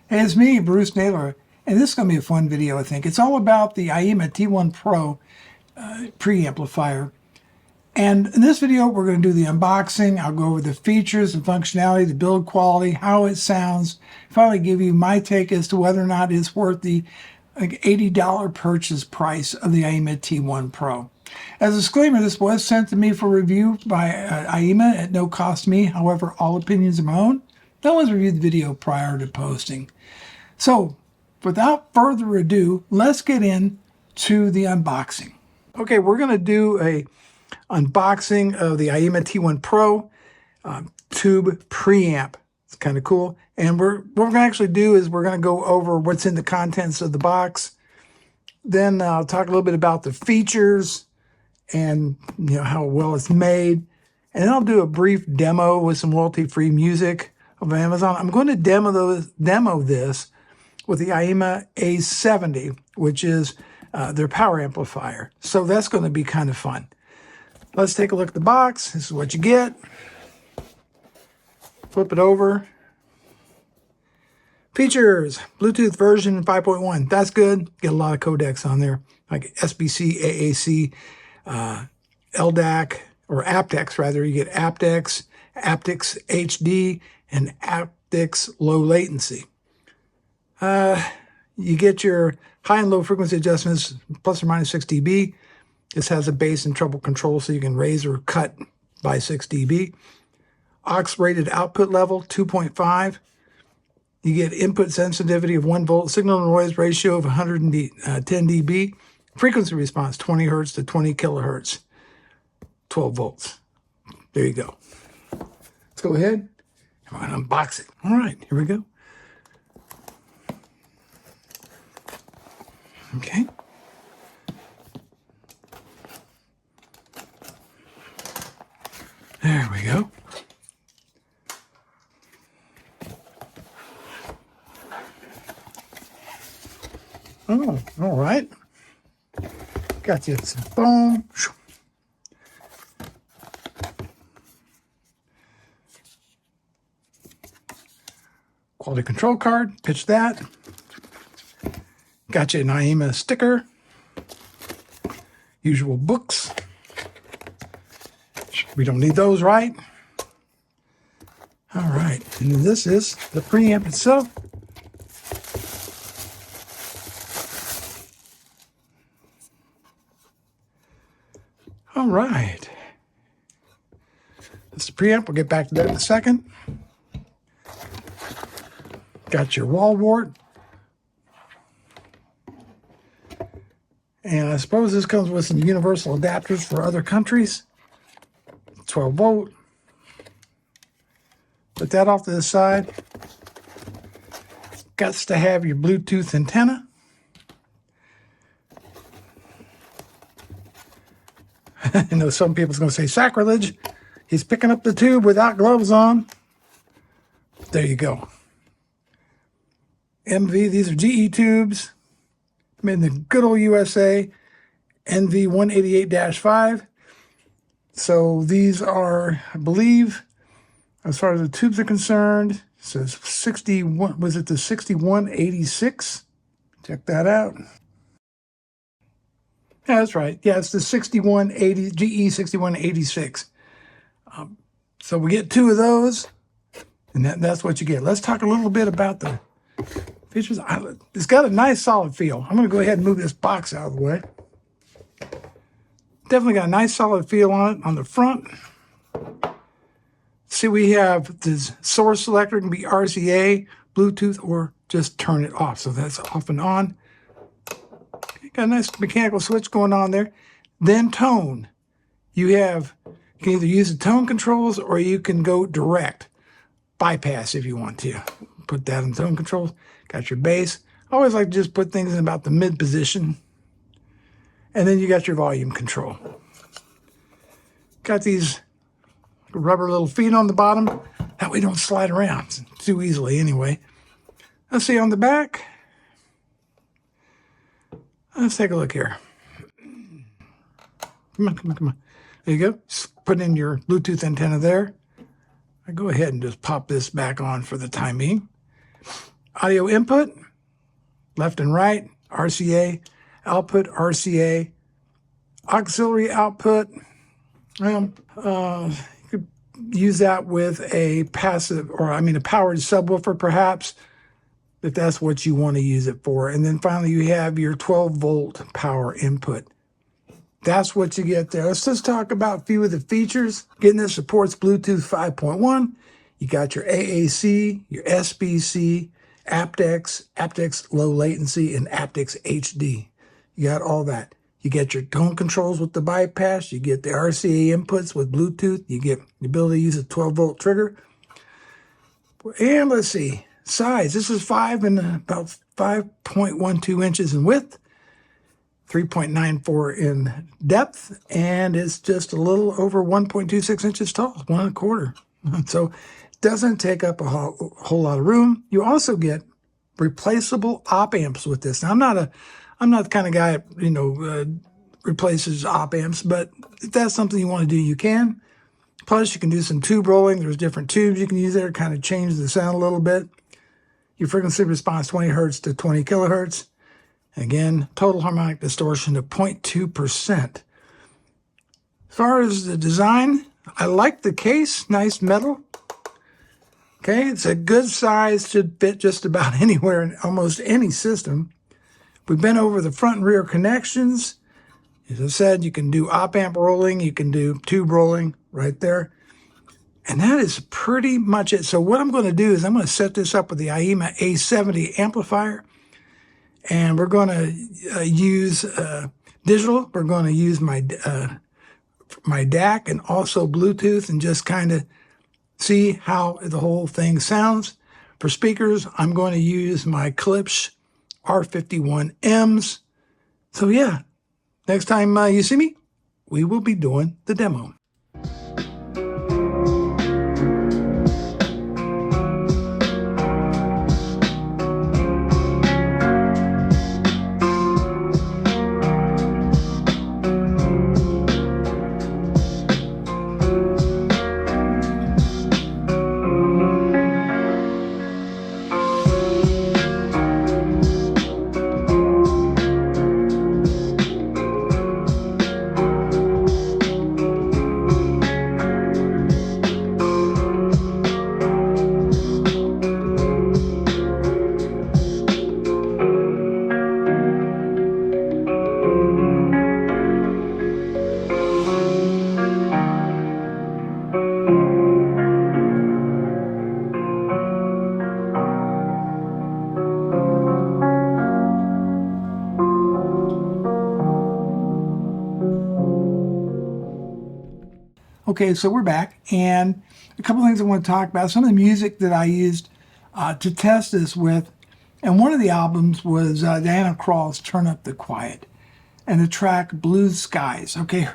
Hey, it's me, Bruce Naylor, and this is going to be a fun video, I think. It's all about the Aiyima T1 Pro preamplifier. And in this video, we're going to do the unboxing. I'll go over the features, the functionality, the build quality, how it sounds. Finally give you my take as to whether or not it's worth the $80 purchase price of the Aiyima T1 Pro. As a disclaimer, this was sent to me for review by Aiyima at no cost to me. However, all opinions are my own. No one's reviewed the video prior to posting. So, without further ado, let's get into the unboxing. Okay, we're going to do a unboxing of the Aiyima T1 Pro tube preamp. It's kind of cool. And what we're going to actually do is we're going to go over what's in the contents of the box. Then I'll talk a little bit about the features and how well it's made. And then I'll do a brief demo with some royalty-free music of Amazon. I'm going to demo this with the Aiyima A70, which is their power amplifier. So that's going to be kind of fun. Let's take a look at the box. This is what you get. Flip it over. Features, Bluetooth version 5.1. That's good. Get a lot of codecs on there, like SBC, AAC, LDAC, or aptX rather. You get aptX, aptX HD, and aptX low latency. You get your high and low frequency adjustments, plus or minus 6 dB. This has a bass and treble control, so you can raise or cut by 6 dB. Aux rated output level, 2.5. You get input sensitivity of 1 volt, signal to noise ratio of 110 dB. Frequency response, 20 hertz to 20 kilohertz, 12 volts. There you go. Let's go ahead and unbox it. All right, here we go. Okay. There we go. Oh, all right. Got you some foam. Quality control card. Pitch that. Got you an Aiyima sticker. Usual books. We don't need those, right? All right. And this is the preamp itself. All right. That's the preamp. We'll get back to that in a second. Got your wall wart. And I suppose this comes with some universal adapters for other countries. 12 volt. Put that off to the side. Got to have your Bluetooth antenna. I know some people's going to say sacrilege. He's picking up the tube without gloves on. There you go. MV, these are GE tubes. Made in the good old USA. NV 188-5. So these are, I believe, as far as the tubes are concerned, it says 61, was it the 6186? Check that out. Yeah, that's right. Yeah, it's the 6180, GE 6186. So we get 2 of those, and that's what you get. Let's talk a little bit about the features. It's got a nice solid feel. I'm going to go ahead and move this box out of the way. Definitely got a nice solid feel on it on the front. See, we have this source selector. It can be RCA, Bluetooth, or just turn it off. So that's off and on. Got a nice mechanical switch going on there. Then tone. You can either use the tone controls or you can go direct. Bypass if you want to. Put that in tone controls. Got your bass. I always like to just put things in about the mid position. And then you got your volume control. Got these rubber little feet on the bottom. That way don't slide around too easily anyway. Let's see on the back. Let's take a look here. Come on, come on, come on. There you go. Just put in your Bluetooth antenna there. I go ahead and just pop this back on for the time being. Audio input, left and right, RCA, output, RCA, auxiliary output. Well, you could use that with a passive, or I mean a powered subwoofer perhaps, if that's what you want to use it for. And then finally you have your 12-volt power input. That's what you get there. Let's just talk about a few of the features. Again, this supports Bluetooth 5.1. You got your AAC, your SBC, aptX low latency, and aptX HD. You got all that. You get your tone controls with the bypass. You get the RCA inputs with Bluetooth. You get the ability to use a 12-volt trigger. And let's see, size. This is about 5.12 inches in width, 3.94 in depth, and it's just a little over 1.26 inches tall, 1.25. So it doesn't take up a whole lot of room. You also get replaceable op amps with this. Now, I'm not the kind of guy that, replaces op amps, but if that's something you want to do, you can. Plus, you can do some tube rolling. There's different tubes you can use there to kind of change the sound a little bit. Your frequency response 20 hertz to 20 kilohertz. Again, total harmonic distortion of 0.2%. As far as the design, I like the case, nice metal. Okay, it's a good size, should fit just about anywhere in almost any system. We've been over the front and rear connections. As I said, you can do op amp rolling, you can do tube rolling right there. And that is pretty much it. So what I'm going to do is I'm going to set this up with the Aiyima A70 amplifier. And we're going to use digital. We're going to use my DAC and also Bluetooth and just kind of see how the whole thing sounds. For speakers, I'm going to use my Klipsch R51Ms. So yeah, next time you see me, we will be doing the demo. Okay, so we're back, and a couple things I want to talk about. Some of the music that I used to test this with, and one of the albums was Diana Krall's Turn Up the Quiet, and the track Blue Skies. Okay,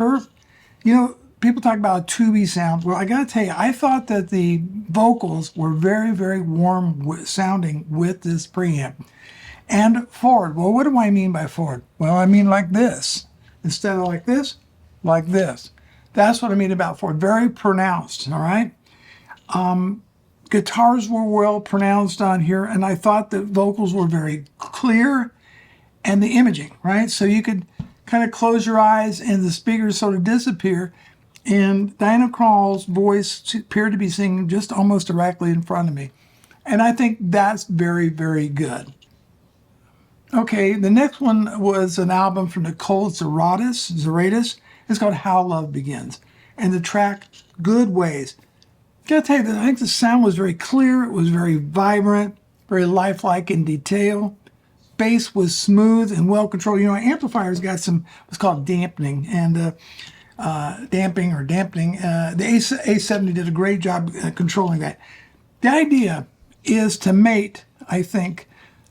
people talk about a tubey sound. Well, I gotta tell you, I thought that the vocals were very, very warm sounding with this preamp. And forward, well, what do I mean by forward? Well, I mean like this. Instead of like this, like this. That's what I mean about forward. Very pronounced, all right? Guitars were well pronounced on here, and I thought the vocals were very clear, and the imaging, right? So you could kind of close your eyes and the speakers sort of disappear, and Diana Krall's voice appeared to be singing just almost directly in front of me. And I think that's very, very good. Okay, the next one was an album from Nicole Zeratis. It's called How Love Begins. And the track, Good Ways. Gotta tell you, I think the sound was very clear. It was very vibrant, very lifelike in detail. Bass was smooth and well controlled. Amplifier's got some what's called dampening and damping. The A70 did a great job controlling that. The idea is to mate, I think,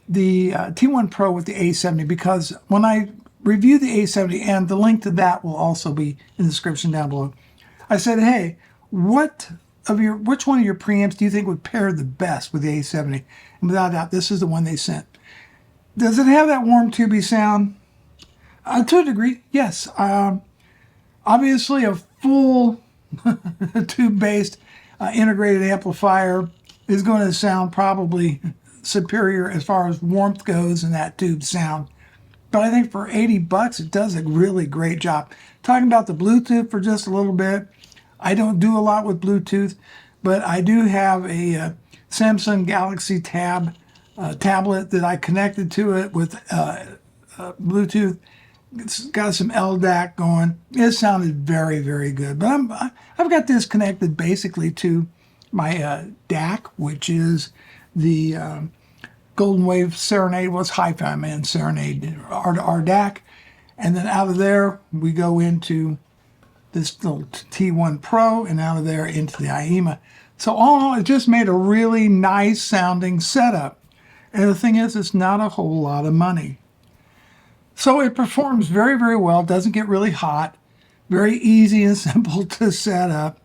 the T1 Pro with the A70, because when I review the A70, and the link to that will also be in the description down below, I said, hey, which one of your preamps do you think would pair the best with the A70? And without doubt, this is the one they sent. Does it have that warm tubey sound? To a degree, yes. Obviously, a full tube-based integrated amplifier is going to sound probably superior as far as warmth goes in that tube sound. But I think for 80 bucks, it does a really great job. Talking about the Bluetooth for just a little bit. I don't do a lot with Bluetooth, but I do have a Samsung Galaxy Tab tablet that I connected to it with Bluetooth. It's got some LDAC going. It sounded very, very good. But I've got this connected basically to my DAC, which is the Golden Wave Serenade. Well, it's Hi-Fi Man Serenade, our DAC. And then out of there, we go into this little T1 Pro, and out of there into the Aiyima. So all in all, it just made a really nice sounding setup. And the thing is, it's not a whole lot of money. So it performs very, very well. It doesn't get really hot. Very easy and simple to set up.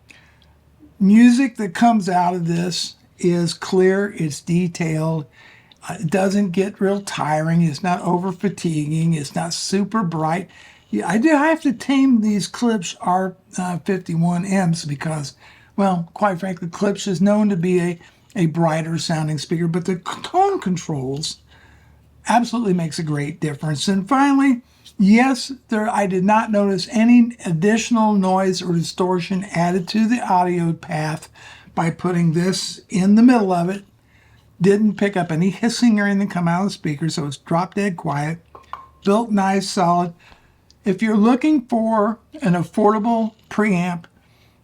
Music that comes out of this is clear. It's detailed. It doesn't get real tiring. It's not over fatiguing. It's not super bright. Yeah, I have to tame these Klipsch R51Ms because, well, quite frankly, Klipsch is known to be a brighter sounding speaker, but the tone controls absolutely makes a great difference. And finally, yes, I did not notice any additional noise or distortion added to the audio path by putting this in the middle of it. Didn't pick up any hissing or anything come out of the speaker, so it's drop dead quiet. Built nice, solid. If you're looking for an affordable preamp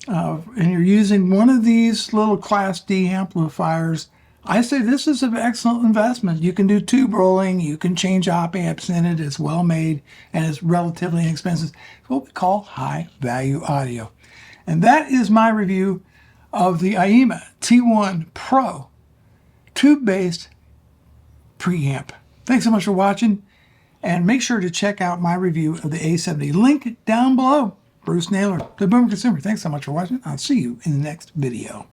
and you're using one of these little Class D amplifiers, I say this is an excellent investment. You can do tube rolling, you can change op amps in it, it's well made, and it's relatively inexpensive. It's what we call high value audio. And that is my review of the Aiyima T1 Pro tube-based preamp. Thanks so much for watching, and make sure to check out my review of the A70. Link down below. Bruce Naylor, the Boomer Consumer. Thanks so much for watching. I'll see you in the next video.